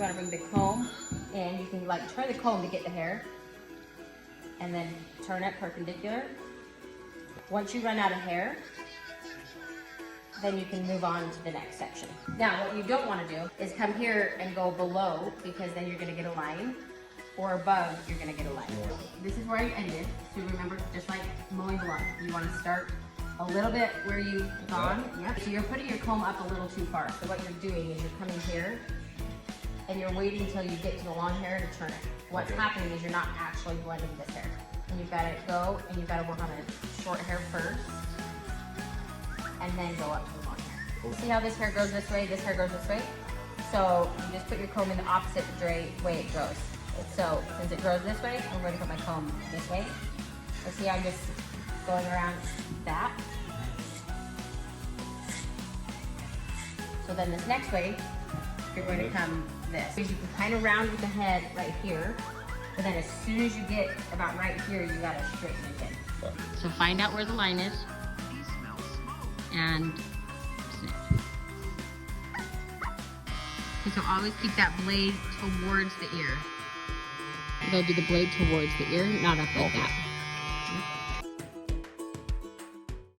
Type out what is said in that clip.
You want to bring the comb in. You can like turn the comb to get the hair, and then turn it perpendicular. Once you run out of hair, then you can move on to the next section. Now, what you don't want to do is come here and go below, because then you're going to get a line, or above, you're going to get a line. This is where I ended. So remember, just like mowing the lawn, you want to start a little bit where you've gone. Yep. So you're putting your comb up a little too far. So what you're doing is you're coming here, and you're waiting until you get to the long hair to turn it. What's happening is you're not actually blending this hair. And you've got to go, and you've got to work on the short hair first, and then go up to the long hair. See how this hair goes this way, this hair goes this way? So you just put your comb in the opposite way it goes. So since it grows this way, I'm going to put my comb this way. So see how I'm just going around that? So then this next way, you're going to come this. You can kind of round with the head right here, but then as soon as you get about right here, you got to straighten it in. So find out where the line is and snip. Okay, so always keep that blade towards the ear. You gotta do the blade towards the ear, not up like that.